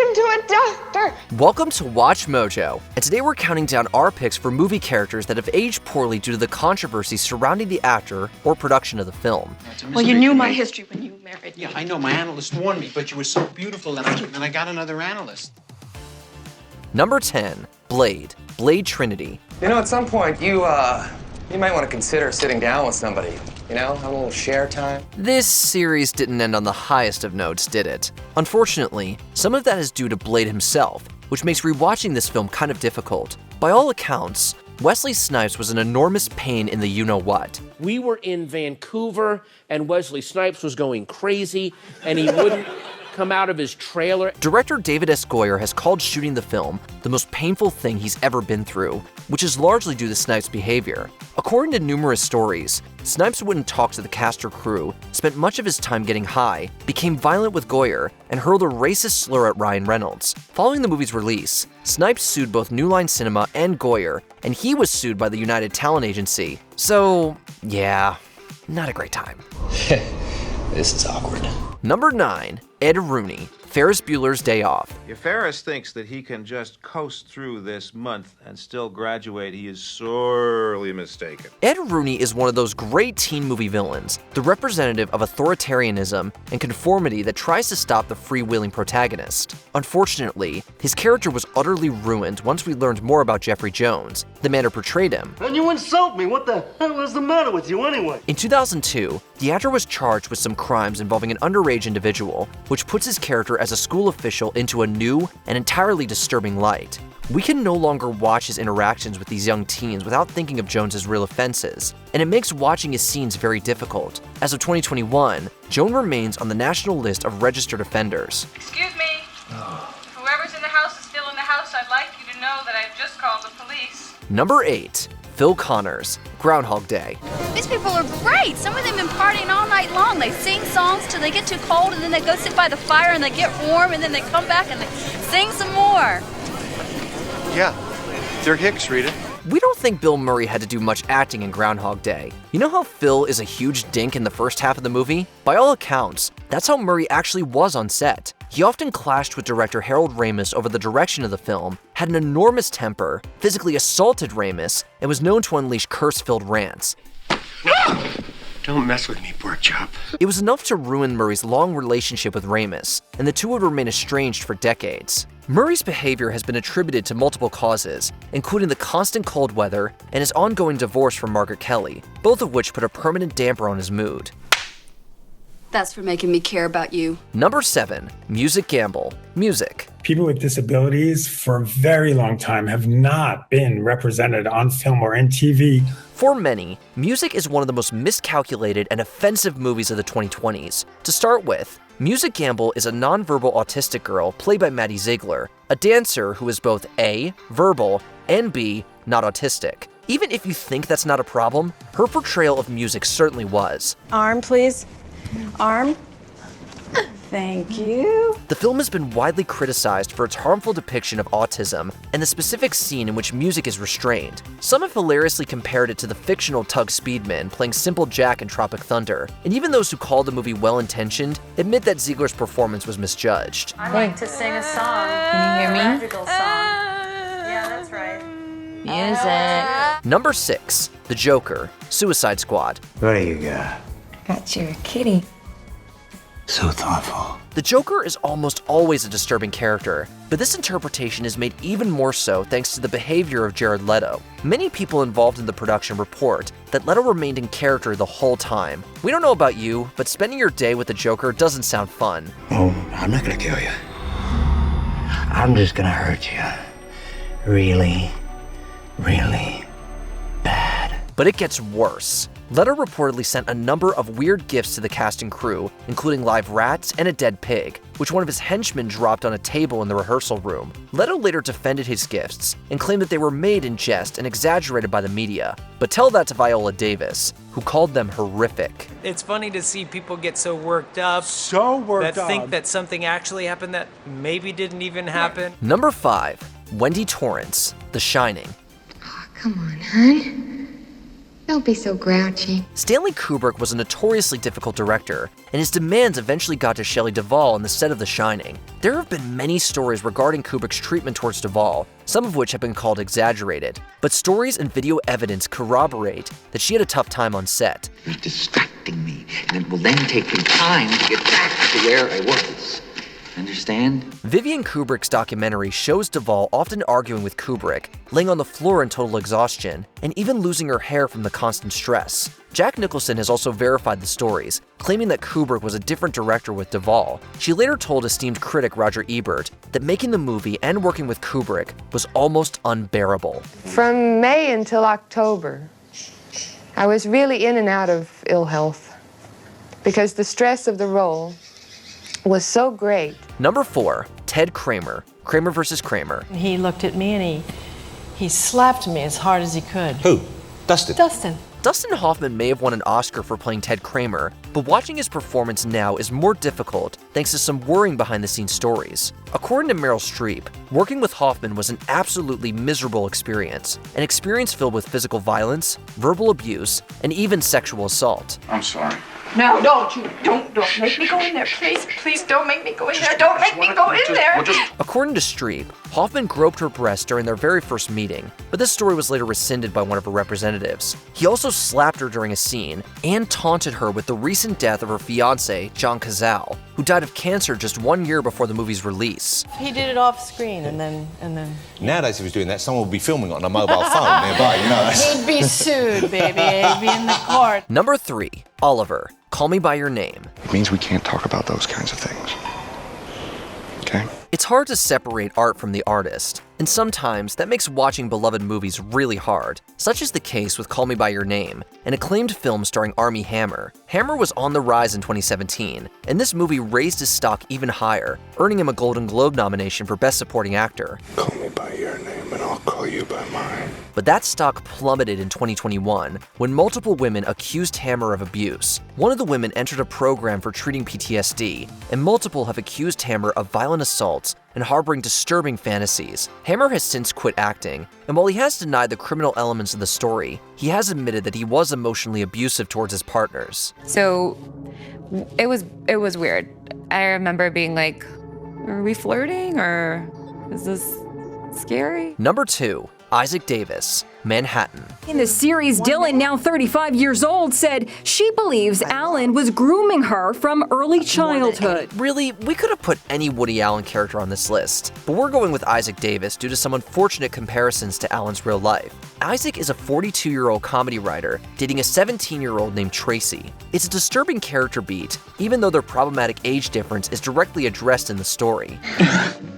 him to a doctor. Welcome to Watch Mojo, and today we're counting down our picks for movie characters that have aged poorly due to the controversy surrounding the actor or production of the film. Well, you knew my history when you married me. Yeah, I know. My analyst warned me, but you were so beautiful, and I got another analyst. Number 10, Blade Trinity. You know, at some point, you might want to consider sitting down with somebody. You know, have a little share time. This series didn't end on the highest of notes, did it? Unfortunately, some of that is due to Blade himself, which makes rewatching this film kind of difficult. By all accounts, Wesley Snipes was an enormous pain in the you-know-what. We were in Vancouver, and Wesley Snipes was going crazy, and he wouldn't come out of his trailer. Director David S. Goyer has called shooting the film the most painful thing he's ever been through, which is largely due to Snipes' behavior. According to numerous stories, Snipes wouldn't talk to the cast or crew, spent much of his time getting high, became violent with Goyer, and hurled a racist slur at Ryan Reynolds. Following the movie's release, Snipes sued both New Line Cinema and Goyer, and he was sued by the United Talent Agency. So, yeah, not a great time. This is awkward. Number 9, Ed Rooney, Ferris Bueller's Day Off. If Ferris thinks that he can just coast through this month and still graduate, he is sorely mistaken. Ed Rooney is one of those great teen movie villains, the representative of authoritarianism and conformity that tries to stop the freewheeling protagonist. Unfortunately, his character was utterly ruined once we learned more about Jeffrey Jones, the man who portrayed him. And you insult me! What the hell is the matter with you anyway? In 2002, the actor was charged with some crimes involving an underage individual, which puts his character as a school official into a new and entirely disturbing light. We can no longer watch his interactions with these young teens without thinking of Jones's real offenses, and it makes watching his scenes very difficult. As of 2021, Jones remains on the national list of registered offenders. Excuse me. Whoever's in the house is still in the house. I'd like you to know that I've just called the police. Number 8, Phil Connors, Groundhog Day. These people are great. Some of them been partying all night long. They sing songs till they get too cold, and then they go sit by the fire and they get warm, and then they come back and they sing some more. Yeah, they're Hicks, Rita. We don't think Bill Murray had to do much acting in Groundhog Day. You know how Phil is a huge dink in the first half of the movie? By all accounts, that's how Murray actually was on set. He often clashed with director Harold Ramis over the direction of the film, had an enormous temper, physically assaulted Ramis, and was known to unleash curse-filled rants. Don't mess with me, pork chop. It was enough to ruin Murray's long relationship with Ramis, and the two would remain estranged for decades. Murray's behavior has been attributed to multiple causes, including the constant cold weather and his ongoing divorce from Margaret Kelly, both of which put a permanent damper on his mood. That's for making me care about you. Number 7, Music Gamble, Music. People with disabilities for a very long time have not been represented on film or in TV. For many, Music is one of the most miscalculated and offensive movies of the 2020s. To start with, Music Gamble is a nonverbal autistic girl played by Maddie Ziegler, a dancer who is both A, verbal, and B, not autistic. Even if you think that's not a problem, her portrayal of Music certainly was. Arm, please. Arm. Thank you. The film has been widely criticized for its harmful depiction of autism and the specific scene in which Music is restrained. Some have hilariously compared it to the fictional Tug Speedman playing Simple Jack in Tropic Thunder, and even those who call the movie well-intentioned admit that Ziegler's performance was misjudged. I'd like to sing a song. Can you hear me? A magical song. Yeah, that's right. Music. Number 6, The Joker, Suicide Squad. What do you got? Got you a kitty. So thoughtful. The Joker is almost always a disturbing character, but this interpretation is made even more so thanks to the behavior of Jared Leto. Many people involved in the production report that Leto remained in character the whole time. We don't know about you, but spending your day with the Joker doesn't sound fun. Oh, I'm not gonna kill you. I'm just gonna hurt you. Really, really bad. But it gets worse. Leto reportedly sent a number of weird gifts to the cast and crew, including live rats and a dead pig, which one of his henchmen dropped on a table in the rehearsal room. Leto later defended his gifts and claimed that they were made in jest and exaggerated by the media. But tell that to Viola Davis, who called them horrific. It's funny to see people get so worked up, that think that something actually happened that maybe didn't even happen. Number 5, Wendy Torrance, The Shining. Oh, come on, hon. Don't be so grouchy. Stanley Kubrick was a notoriously difficult director, and his demands eventually got to Shelley Duvall on the set of The Shining. There have been many stories regarding Kubrick's treatment towards Duvall, some of which have been called exaggerated, but stories and video evidence corroborate that she had a tough time on set. You're distracting me, and it will then take me time to get back to where I was. Understand? Vivian Kubrick's documentary shows Duvall often arguing with Kubrick, laying on the floor in total exhaustion, and even losing her hair from the constant stress. Jack Nicholson has also verified the stories, claiming that Kubrick was a different director with Duvall. She later told esteemed critic Roger Ebert that making the movie and working with Kubrick was almost unbearable. From May until October, I was really in and out of ill health because the stress of the role was so great. Number 4, Ted Kramer. Kramer versus Kramer. He looked at me and he slapped me as hard as he could. Who? Dustin? Dustin. Dustin Hoffman may have won an Oscar for playing Ted Kramer, but watching his performance now is more difficult thanks to some worrying behind-the-scenes stories. According to Meryl Streep, working with Hoffman was an absolutely miserable experience, an experience filled with physical violence, verbal abuse, and even sexual assault. I'm sorry. No, don't make me go in there, please. Please don't make me go in there. Don't make me go in there. According to Streep, Hoffman groped her breast during their very first meeting, but this story was later rescinded by one of her representatives. He also slapped her during a scene and taunted her with the recent death of her fiancé, John Cazale, who died of cancer just 1 year before the movie's release. He did it off screen and then. Nowadays, if he was doing that, someone would be filming it on a mobile phone nearby, you know. He'd be sued, baby. He'd be in the court. Number 3, Oliver. Call Me By Your Name. It means we can't talk about those kinds of things. Okay? It's hard to separate art from the artist, and sometimes that makes watching beloved movies really hard. Such is the case with Call Me By Your Name, an acclaimed film starring Armie Hammer. Hammer was on the rise in 2017, and this movie raised his stock even higher, earning him a Golden Globe nomination for Best Supporting Actor. Call me by your name and I'll call you by mine. But that stock plummeted in 2021 when multiple women accused Hammer of abuse. One of the women entered a program for treating PTSD, and multiple have accused Hammer of violent assaults and harboring disturbing fantasies. Hammer has since quit acting, and while he has denied the criminal elements of the story, he has admitted that he was emotionally abusive towards his partners. So it was weird. I remember being like, are we flirting or is this scary? Number 2, Isaac Davis, Manhattan. In the series, Dylan, now 35 years old, said she believes Alan was grooming her from early childhood. Really, we could have put any Woody Allen character on this list, but we're going with Isaac Davis due to some unfortunate comparisons to Alan's real life. Isaac is a 42-year-old comedy writer dating a 17-year-old named Tracy. It's a disturbing character beat, even though their problematic age difference is directly addressed in the story.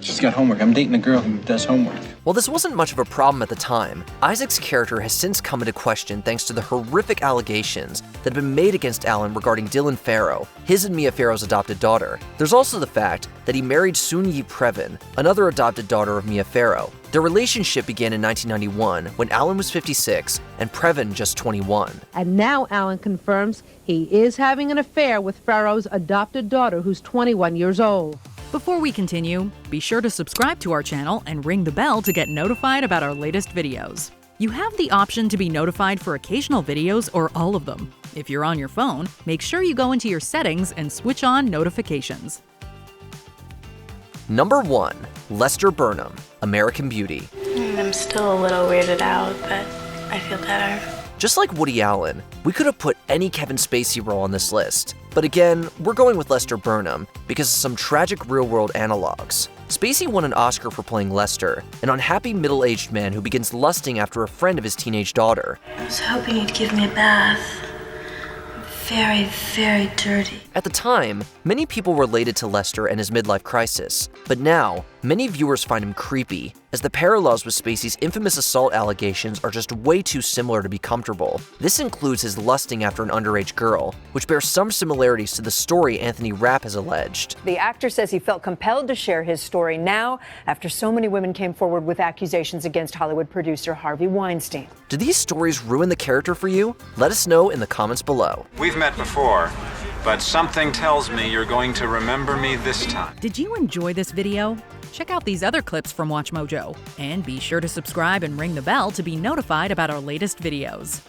She's got homework. I'm dating a girl who does homework. While this wasn't much of a problem at the time, Isaac's character has since come into question thanks to the horrific allegations that have been made against Alan regarding Dylan Farrow, his and Mia Farrow's adopted daughter. There's also the fact that he married Soon-Yi Previn, another adopted daughter of Mia Farrow. Their relationship began in 1991 when Alan was 56 and Previn just 21. And now Alan confirms he is having an affair with Farrow's adopted daughter, who's 21 years old. Before we continue, be sure to subscribe to our channel and ring the bell to get notified about our latest videos. You have the option to be notified for occasional videos or all of them. If you're on your phone, make sure you go into your settings and switch on notifications. Number 1, Lester Burnham, American Beauty. I'm still a little weirded out, but I feel better. Just like Woody Allen, we could have put any Kevin Spacey role on this list. But again, we're going with Lester Burnham because of some tragic real-world analogs. Spacey won an Oscar for playing Lester, an unhappy middle-aged man who begins lusting after a friend of his teenage daughter. I was hoping you'd give me a bath. Very, very dirty. At the time, many people related to Lester and his midlife crisis, but now, many viewers find him creepy, as the parallels with Spacey's infamous assault allegations are just way too similar to be comfortable. This includes his lusting after an underage girl, which bears some similarities to the story Anthony Rapp has alleged. The actor says he felt compelled to share his story now after so many women came forward with accusations against Hollywood producer Harvey Weinstein. Do these stories ruin the character for you? Let us know in the comments below. We've met before, but something tells me you're going to remember me this time. Did you enjoy this video? Check out these other clips from WatchMojo, and be sure to subscribe and ring the bell to be notified about our latest videos.